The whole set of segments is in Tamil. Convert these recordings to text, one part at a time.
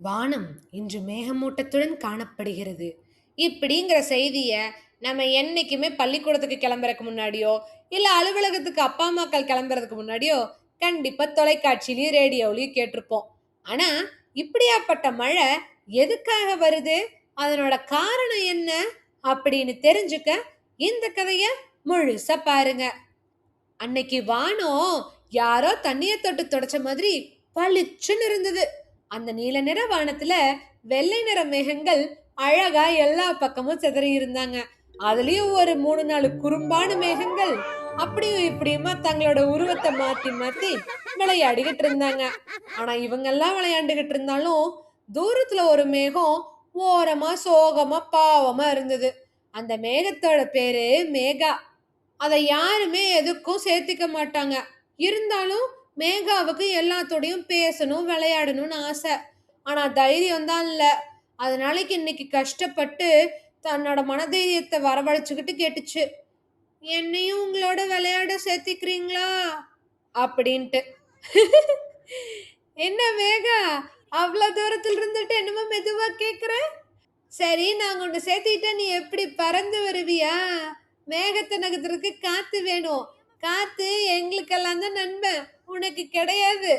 வானம் இன்று மேகமூட்டத்துடன் காணப்படுகிறது. இப்படிங்கிற செய்திய நம்ம என்னைக்குமே பள்ளிக்கூடத்துக்கு கிளம்புறதுக்கு முன்னாடியோ, இல்ல அலுவலகத்துக்கு அப்பா, அம்மாக்கள் கிளம்புறதுக்கு முன்னாடியோ, கண்டிப்பா தொலைக்காட்சியிலயும், ரேடியோவிலயும் கேட்டிருப்போம். ஆனா, இப்படியாப்பட்ட மழை எதுக்காக வருது? அதனோட காரணம் என்ன? அப்படின்னு தெரிஞ்சுக்க இந்த கதைய முழுசா பாருங்க. அன்னைக்கு வானம் யாரோ தண்ணிய தொட்டு தொடச்ச மாதிரி பளிச்சுன்னு இருந்தது. அந்த நீல நிற வானத்துல வெள்ளை நிற மேகங்கள் அழகா எல்லா பக்கமும் சிதறி இருந்தாங்க. அதுலயும் ஒரு 3-4 குறும்பான மேகங்கள் அப்படியும் இப்படியுமா தங்களோட உருவத்தை மாத்தி மாத்தி விளையாடிக்கிட்டு இருந்தாங்க. ஆனா இவங்கெல்லாம் விளையாண்டுகிட்டு இருந்தாலும் தூரத்துல ஒரு மேகம் ஓரமா சோகமா பாவமா இருந்தது. அந்த மேகத்தோட பேரு மேகா. அத யாருமே எதுக்கும் சேர்த்துக்க மாட்டாங்க. இருந்தாலும் மேகாவுக்கு எல்லாத்தோடையும் பேசணும், விளையாடணும்னு ஆசை. ஆனா தைரியம் தான் இல்ல. அதனால இன்னைக்கு கஷ்டப்பட்டு தன்னோட மனதைரியத்த வரவழைச்சுக்கிட்டு கேட்டுச்சு. "என்னையும் உங்களோட விளையாட சேர்த்துக்கிறீங்களா?" அப்படின்ட்டு. "என்ன மேகா, அவ்ளோ தூரத்துல இருந்துட்டு என்னமோ மெதுவா கேக்குற? சரி, நாங்க உன்ன சேர்த்துக்கிட்டா நீ எப்படி பறந்து வருவியா? மேகத்த நகர்த்துறதுக்கு காத்து வேணும். காத்து எங்களுக்கெல்லாம் தான் நண்பன். உனக்கு கிடையாது."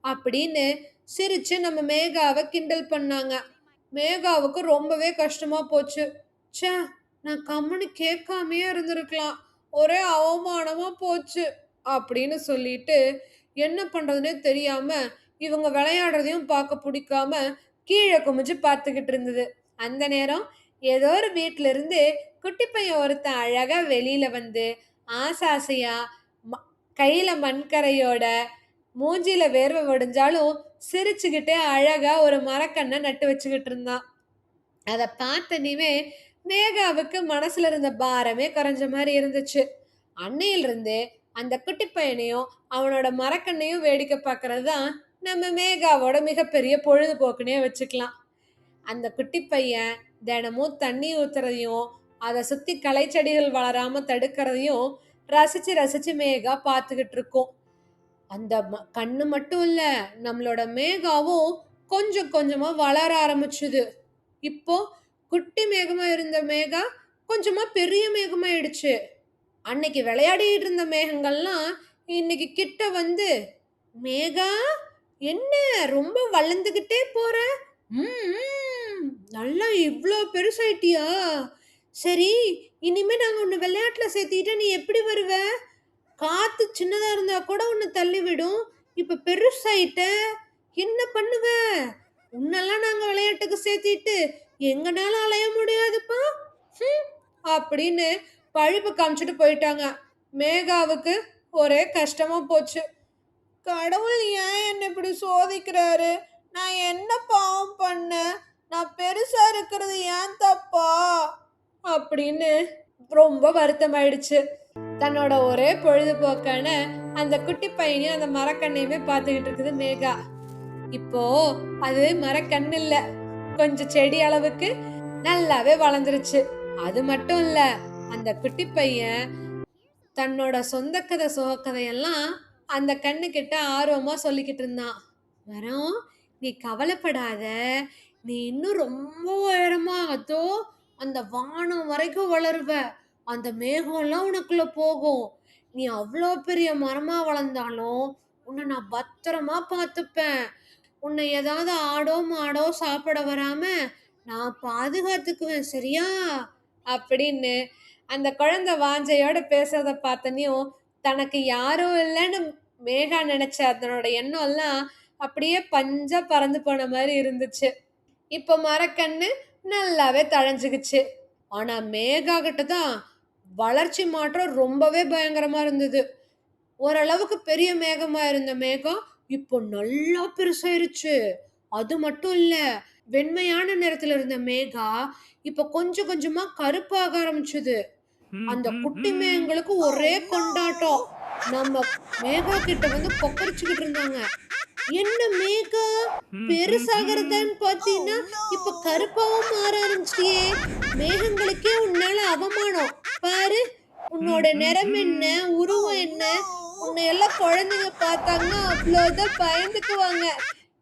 அப்படின்னு சிரிச்சு நம்ம மேகாவ கிண்டல் பண்ணாங்க. மேகாவுக்கு ரொம்பவே கஷ்டமா போச்சு. ச்சே! நான் கம்முனு கேட்காமயே இருந்திருக்கலாம். ஒரே அவமானமா போச்சு. அப்படின்னு சொல்லிட்டு என்ன பண்றதுன்னே தெரியாம, இவங்க விளையாடுறதையும் பார்க்க புடிக்காம, கீழ குமிஞ்சு பார்த்துக்கிட்டு இருந்தது. அந்த நேரம் ஏதோ ஒரு வீட்ல இருந்து குட்டி பையன் ஒருத்தன் அழகா வெளியில வந்து, ஆசையா ம கையில மண்கரையோட, மூஞ்சில வேர்வை வடிஞ்சாலும் சிரிச்சுக்கிட்டே அழகா ஒரு மரக்கண்ண நட்டு வச்சுக்கிட்டு இருந்தான். அத பார்த்தனிவே மேகாவுக்கு மனசுல இருந்த பாரமே குறைஞ்ச மாரி இருந்துச்சு. அன்னையிலிருந்து அந்த குட்டி பையனையும், அவனோட மரக்கண்ணையும் வேடிக்கை பார்க்கறது தான் நம்ம மேகாவோட மிகப்பெரிய பொழுதுபோக்குன்னே வச்சுக்கலாம். அந்த குட்டி பையன் தினமும் தண்ணி ஊத்துறதையும், அத சுத்தி களை செடிகள் வளராம தடுக்கிறதையும் ரசிச்சு ரசிச்சு மேகா பார்த்துக்கிட்டு இருக்கும். அந்த கண்ணு மட்டும் இல்ல, நம்மளோட மேகாவும் கொஞ்சம் கொஞ்சமா வளர ஆரம்பிச்சுது. இப்போ குட்டி மேகமா இருந்த மேகா கொஞ்சமா பெரிய மேகமாயிடுச்சு. அன்னைக்கு விளையாடிட்டு இருந்த மேகங்கள்லாம் இன்னைக்கு கிட்ட வந்து, "மேகா, என்ன ரொம்ப வளர்ந்துகிட்டே போற? ம், ம். நல்லா இவ்ளோ பெருசாயிட்டியா? சரி, இனிமே நாங்க உன்ன விளையாட்டுல சேர்த்துக்கிட்டா நீ எப்படி வருவ? காத்து சின்னதா இருந்தா கூட உன்ன தள்ளிவிடும். இப்ப பெருசாயிட்ட. என்ன பண்ணுவ? உன்னெல்லாம் நாங்க விளையாட்டுக்கு சேர்த்திட்டு எங்கனால அலைய முடியாதுப்பா." ஹ்ம். அப்படின்னு பழிப்பு காமிச்சுட்டு போயிட்டாங்க. மேகாவுக்கு ஒரே கஷ்டமா போச்சு. கடவுள் ஏன் என்ன இப்படி சோதிக்கிறாரு? நான் என்ன பாவம் பண்ணேன்? நான் பெருசா இருக்கிறது ஏன் தப்பா? அப்படின்னு ரொம்ப வருத்தமாயிடுச்சு. தன்னோட ஒரே பொழுதுபோக்கான அந்த குட்டி பையனையும் அந்த மரக்கண்ணையுமே பார்த்துக்கிட்டு இருக்குது மேகா. இப்போ அது மரக்கண்ணு இல்ல, கொஞ்சம் செடி அளவுக்கு நல்லாவே வளர்ந்துருச்சு. அது மட்டும் இல்ல, அந்த குட்டி பையன் தன்னோட சொந்த கதை சோகக்கதையெல்லாம் அந்த கண்ணுக்கிட்ட ஆர்வமா சொல்லிக்கிட்டு இருந்தான். "மரம், நீ கவலைப்படாத. நீ இன்னும் ரொம்ப உயரமா அதோ அந்த வானம் வரைக்கும் வளருவ. அந்த மேகம்லாம் உனக்குள்ள போகும். நீ அவ்ளோ பெரிய மரமா வளர்ந்தாலும் உன்னை நான் பத்திரமா பார்த்துப்பேன். உன்னை ஏதாவது ஆடோ மாடோ சாப்பிட வராம நான் பாதுகாத்துக்குவேன், சரியா?" அப்படின்னு அந்த குழந்தை வாஞ்சையோட பேசுறத பார்த்தனையும், தனக்கு யாரும் இல்லன்னு மேகா நினைச்ச அதனோட எண்ணம்லாம் அப்படியே பஞ்சா பறந்து போன மாரி இருந்துச்சு. இப்போ மரக்கன்னு நல்லாவே தழைஞ்சுகிச்சு. ஆனா மேகா கிட்ட தான் வளர்ச்சி மாற்றம் ரொம்பவே பயங்கரமா இருந்தது. ஓரளவுக்கு பெரிய மேகமா இருந்த மேகம் இப்போ நல்லா பெருசாயிருச்சு. அது மட்டும் இல்ல, வெண்மையான நிறத்துல இருந்த மேகா இப்ப கொஞ்சம் கொஞ்சமா கருப்பாக ஆரம்பிச்சது. அந்த குட்டி மேகங்களுக்கு ஒரே கொண்டாட்டம். நம்ம மேகா கிட்ட வந்து கொக்கரிச்சுக்கிட்டு இருந்தாங்க. "என்ன மேகா, பெருசாகிறதான்னு பார்த்தீன்னா, இப்ப கருப்பாவும் மாற ஆரம்பிச்சிட்டியே! மேகங்களுக்கே உன்னால அவமானம். பாரு, உன்னோட நிறம் என்ன? உருவம் என்ன? உன்னை எல்லாம் குழந்தைங்க பார்த்தாங்கன்னா, அவ்வளோதான் பயந்துக்குவாங்க.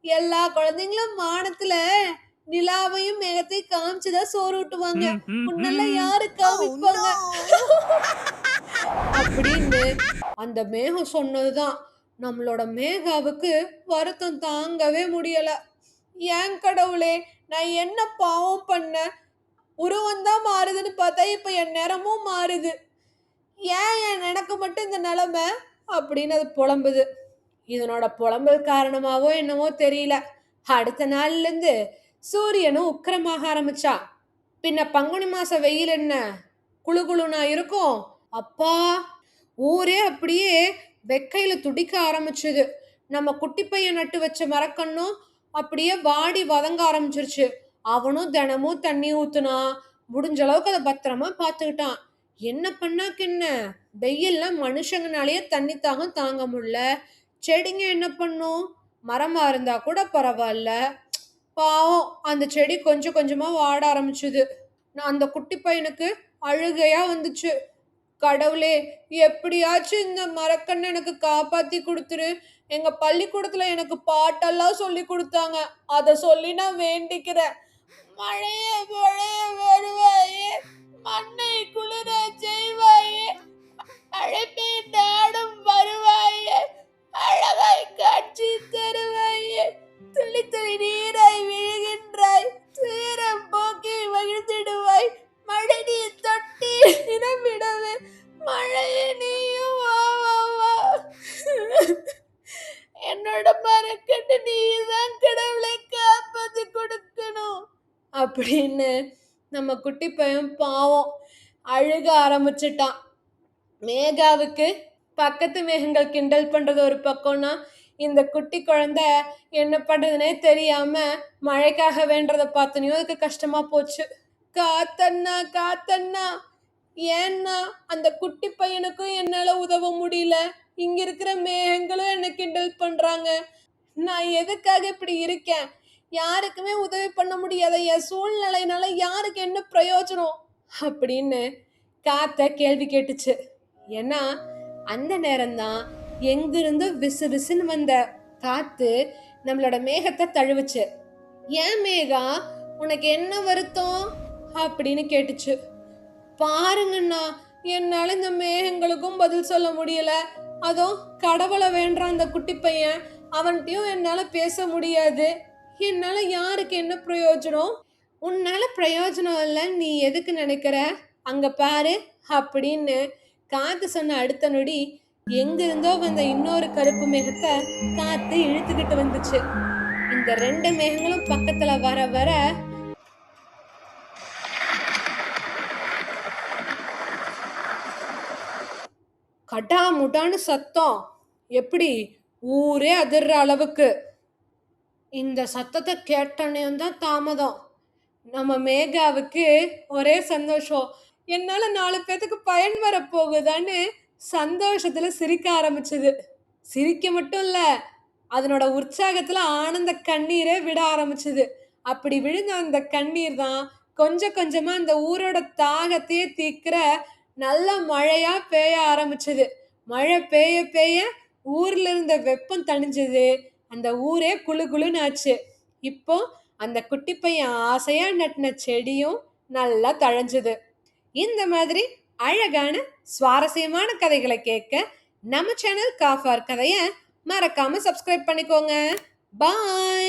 எல்லா குழந்தைங்களும் வானத்துல நிலாவையும் மேகத்தையும் காமிச்சுதான் சோறு ஊட்டுவாங்க. முன்னெல்லாம் யாரு காமிப்பாங்க? அப்படின்னு அந்த மேகம் சொன்னதுதான் நம்மளோட மேகாவுக்கு வருத்தம் தாங்கவே முடியல. ஏன் கடவுளே, நான் என்ன பாவம் பண்ணேன்? உருவம் தான் மாறுதுன்னு பார்த்தா இப்ப என் நிறமும் மாறுது. ஏன் எனக்கு மட்டும் இந்த நிலைமை? அப்படின்னு அது புலம்புது. இதனோட புலம்பல் காரணமாவோ என்னவோ தெரியல, அடுத்த நாள்ல இருந்து சூரியனும் உக்கிரமாக ஆரம்பிச்சா. பின்ன பங்குனி மாச வெயில் என்ன குளு குளுனா இருக்கும்? அப்பா, ஊரே அப்படியே வெக்கையில துடிக்க ஆரம்பிச்சது. நம்ம குட்டி பையன் நட்டு வச்ச மரக்கண்ணும் அப்படியே வாடி வதங்க ஆரம்பிச்சிருச்சு. அவனும் தினமும் தண்ணி ஊத்துனான். முடிஞ்ச அளவுக்கு அதை பத்திரமா பார்த்துக்கிட்டான். என்ன பண்ணாக்கு என்ன, வெயில்ல மனுஷங்கனாலேயே தண்ணி தாகம் தாங்க முடியல. செடிங்க என்ன பண்ணும்? மரமா இருந்தா கூட பரவாயில்ல, பாவம் அந்த செடி கொஞ்சம் கொஞ்சமா வாட ஆரம்பிச்சுது. நான் அந்த குட்டி பையனுக்கு அழுகையா வந்துச்சு. கடவுளே, எப்படியாச்சும் இந்த மரக்கண்ணை எனக்கு காப்பாத்தி கொடுத்துரு. எங்க பள்ளிக்கூடத்துல எனக்கு பாட்டெல்லாம் சொல்லி கொடுத்தாங்க. அத சொல்லி நான் வேண்டிக்கிறேன். மழையே மழையே வருவாயே, மண்ணை குளிர செய்வாயே, அழைப்பே நாடும் வருவாயே, அழகாய் காட்சி தருவாயே, துளி துளி நீராய் விழுகின்றாய், துயரம் போக்கி மகிழ்ந்திடுவாய், மழை நீர் தொட்டி நிரம்பிடவே, மழையே நீயும் வா வா வா. என்னோட மரக்கண்ணு நீதான் கடவுளை காப்பாத்தி கொடுக்கணும் அப்படின்னு நம்ம குட்டி பையன் பாவம் அழுக ஆரம்பிச்சிட்டான். மேகாவுக்கு பக்கத்து மேகங்கள் கிண்டல் பண்றது ஒரு பக்கம்னா, இந்த குட்டி குழந்தை என்ன பண்றதுனே தெரியாம மழைக்காக வேண்டதை பார்த்தனையும் அதுக்கு கஷ்டமா போச்சு. காத்தண்ணா காத்தண்ணா, ஏன்னா அந்த குட்டி பையனுக்கும் என்னால உதவ முடியல, இங்க இருக்கிற மேகங்களும் என்ன கிண்டல் பண்றாங்க, நான் எதுக்காக இப்படி இருக்கேன்? யாருக்குமே உதவி பண்ண முடியாத என் சூழ்நிலையினால யாருக்கு என்ன பிரயோஜனம் அப்படின்னு காத்த கேள்வி கேட்டுச்சு. ஏன்னா அந்த நேரம்தான் எங்கிருந்து விசு விசுன்னு வந்த காத்து நம்மளோட மேகத்தை தழுவுச்சு. ஏன் மேகா, உனக்கு என்ன வருத்தம் அப்படின்னு கேட்டுச்சு. பாருங்கண்ணா, என்னால இந்த மேகங்களுக்கும் பதில் சொல்ல முடியல. அதோ கடவுளை வேண்டான் அந்த குட்டி பையன், அவன்கிட்டயும் என்னால பேச முடியாது. என்னால யாருக்கு என்ன பிரயோஜனம்? உன்னால பிரயோஜனம் இல்லை, நீ எதுக்கு நினைக்கிற? அங்க பாரு அப்படின்னு காத்து சொன்ன அடுத்த நொடி எங்கிருந்தோ வந்த இன்னொரு கருப்பு மேகத்தை காத்து இழுத்துக்கிட்டு வந்துச்சு. இந்த 2 மேகங்களும் பக்கத்துல வர வர கடா முடான்னு சத்தம், எப்படி ஊரே அதிர்ற அளவுக்கு. இந்த சத்தத்தை கேட்டோன்னே தான் தாமதம். நம்ம மேகாவுக்கு ஒரே சந்தோஷம். என்னால 4 பேத்துக்கு பயன் வர போகுதான்னு சந்தோஷத்துல சிரிக்க ஆரம்பிச்சது. சிரிக்க மட்டும் இல்ல, அதனோட உற்சாகத்துல ஆனந்த கண்ணீரே விட ஆரம்பிச்சது. அப்படி விழுந்த அந்த கண்ணீர் தான் கொஞ்சம் கொஞ்சமா அந்த ஊரோட தாகத்தையே தீக்கிற நல்ல மழையா பெய்ய ஆரம்பிச்சது. மழை பெய்ய பெய்ய ஊர்ல இருந்த வெப்பம் தணிஞ்சது. அந்த ஊரே குளு குளுன்னு ஆச்சு. இப்போ அந்த குட்டி பையன் ஆசையா நட்டின செடியும் நல்லா தழைஞ்சது. இந்த மாதிரி அழகான சுவாரஸ்யமான கதைகளை கேட்க நம்ம சேனல் காஃபார் கதையை மறக்காம சப்ஸ்கிரைப் பண்ணிக்கோங்க. பாய்.